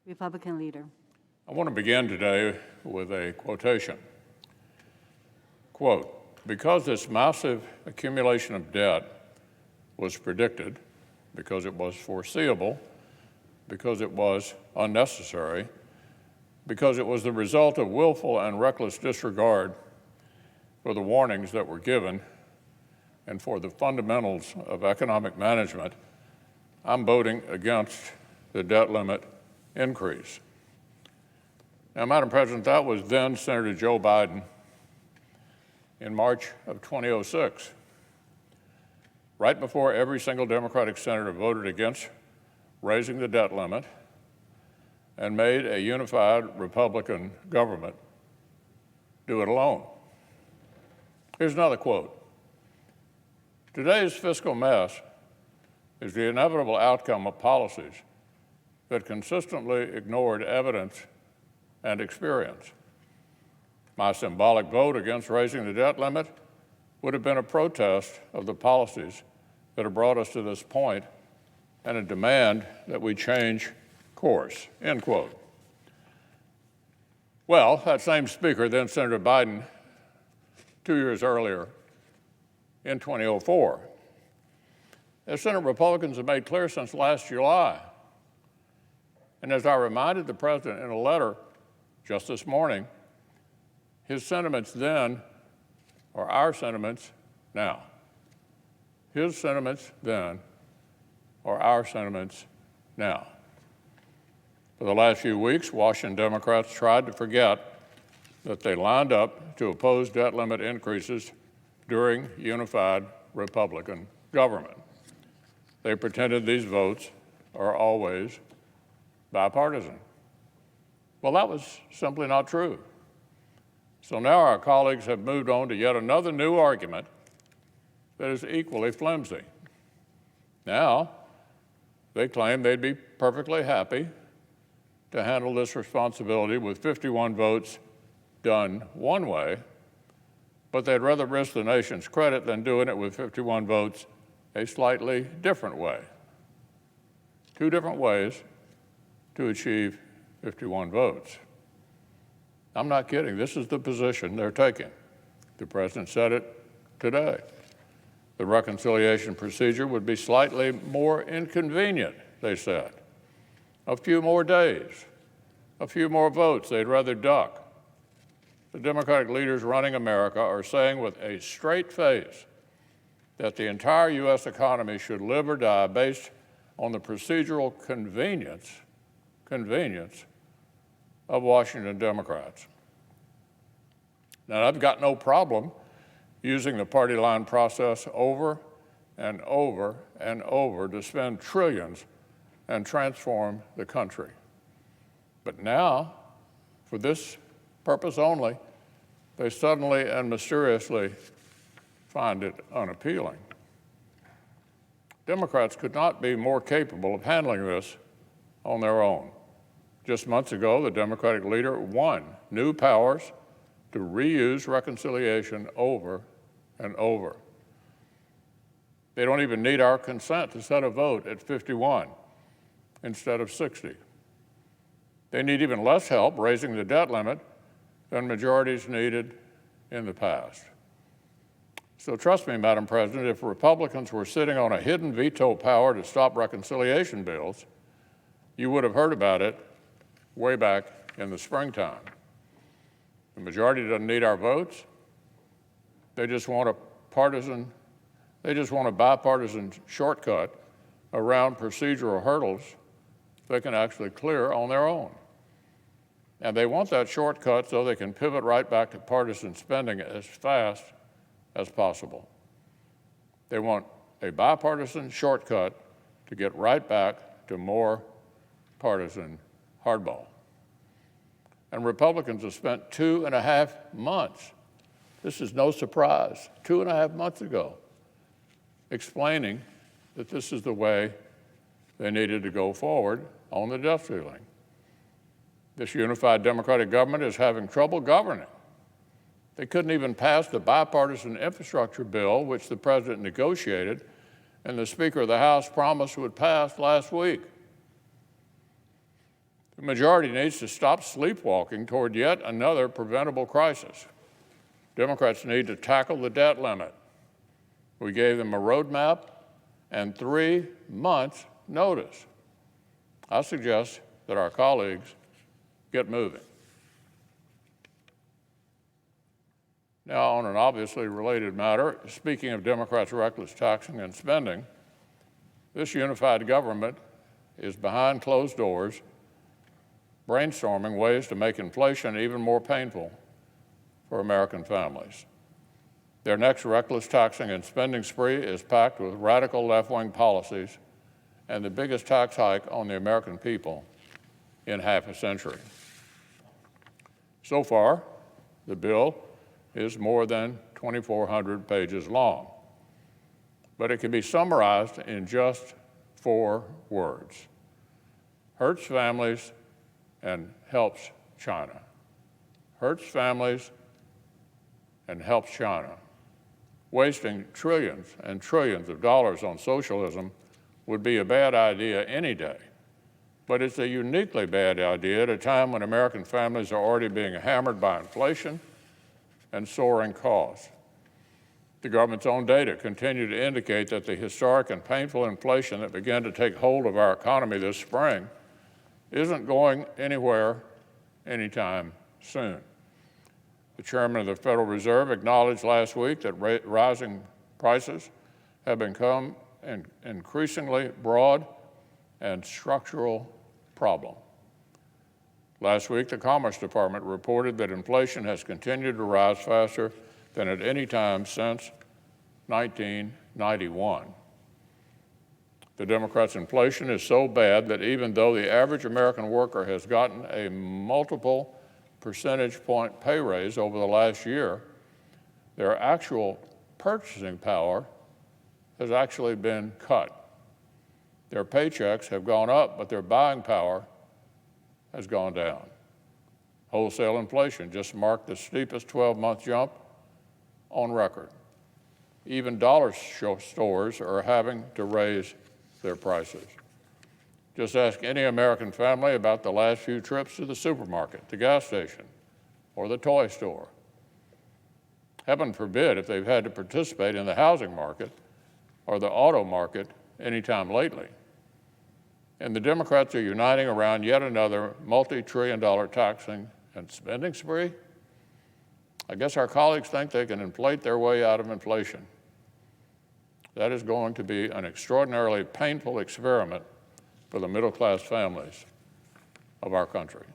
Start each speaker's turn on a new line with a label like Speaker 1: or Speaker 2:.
Speaker 1: Republican leader.
Speaker 2: I want to begin today with a quotation. Quote, because this massive accumulation of debt was predicted, because it was foreseeable, because it was unnecessary, because it was the result of willful and reckless disregard for the warnings that were given and for the fundamentals of economic management, I'm voting against the debt limit increase. Now, Madam President, that was then Senator Joe Biden in March of 2006, right before every single Democratic senator voted against raising the debt limit and made a unified Republican government do it alone. Here's another quote. Today's fiscal mess is the inevitable outcome of policies that consistently ignored evidence and experience. My symbolic vote against raising the debt limit would have been a protest of the policies that have brought us to this point and a demand that we change course, end quote. Well, that same speaker, then Senator Biden, 2 years earlier, in 2004, as Senate Republicans have made clear since last July, and as I reminded the President in a letter just this morning, his sentiments then are our sentiments now. His sentiments then are our sentiments now. For the last few weeks, Washington Democrats tried to forget that they lined up to oppose debt limit increases during unified Republican government. They pretended these votes are always bipartisan. Well, that was simply not true. So now our colleagues have moved on to yet another new argument that is equally flimsy. Now, they claim they'd be perfectly happy to handle this responsibility with 51 votes done one way, but they'd rather risk the nation's credit than doing it with 51 votes a slightly different way. Two different ways to achieve 51 votes. I'm not kidding. This is the position they're taking. The President said it today. The reconciliation procedure would be slightly more inconvenient, they said. A few more days, a few more votes they'd rather duck. The Democratic leaders running America are saying with a straight face that the entire U.S. economy should live or die based on the procedural convenience of Washington Democrats. Now, I've got no problem using the party line process over and over and over to spend trillions and transform the country. But now, for this purpose only, they suddenly and mysteriously find it unappealing. Democrats could not be more capable of handling this on their own. Just months ago, the Democratic leader won new powers to reuse reconciliation over and over. They don't even need our consent to set a vote at 51 instead of 60. They need even less help raising the debt limit than majorities needed in the past. So trust me, Madam President, if Republicans were sitting on a hidden veto power to stop reconciliation bills, you would have heard about it way back in the springtime. The majority doesn't need our votes. They just want a bipartisan shortcut around procedural hurdles they can actually clear on their own. And they want that shortcut so they can pivot right back to partisan spending as fast as possible. They want a bipartisan shortcut to get right back to more partisan hardball. And Republicans have spent 2.5 months, this is no surprise, 2.5 months ago, explaining that this is the way they needed to go forward on the debt ceiling. This unified Democratic government is having trouble governing. They couldn't even pass the bipartisan infrastructure bill, which the President negotiated and the Speaker of the House promised would pass last week. The majority needs to stop sleepwalking toward yet another preventable crisis. Democrats need to tackle the debt limit. We gave them a roadmap and 3 months' notice. I suggest that our colleagues get moving. Now, on an obviously related matter, speaking of Democrats' reckless taxing and spending, this unified government is behind closed doors, brainstorming ways to make inflation even more painful for American families. Their next reckless taxing and spending spree is packed with radical left-wing policies and the biggest tax hike on the American people in half a century. So far, the bill is more than 2,400 pages long, but it can be summarized in just 4 words: hurts families and helps China. Hurts families and helps China. Wasting trillions and trillions of dollars on socialism would be a bad idea any day, but it's a uniquely bad idea at a time when American families are already being hammered by inflation and soaring costs. The government's own data continue to indicate that the historic and painful inflation that began to take hold of our economy this spring isn't going anywhere anytime soon. The chairman of the Federal Reserve acknowledged last week that rising prices have become an increasingly broad and structural problem. Last week, the Commerce Department reported that inflation has continued to rise faster than at any time since 1991. The Democrats' inflation is so bad that even though the average American worker has gotten a multiple percentage point pay raise over the last year, their actual purchasing power has actually been cut. Their paychecks have gone up, but their buying power has gone down. Wholesale inflation just marked the steepest 12-month jump on record. Even dollar stores are having to raise their prices. Just ask any American family about the last few trips to the supermarket, the gas station, or the toy store. Heaven forbid if they've had to participate in the housing market or the auto market anytime lately. And the Democrats are uniting around yet another multi-trillion-dollar taxing and spending spree. I guess our colleagues think they can inflate their way out of inflation. That is going to be an extraordinarily painful experiment for the middle-class families of our country.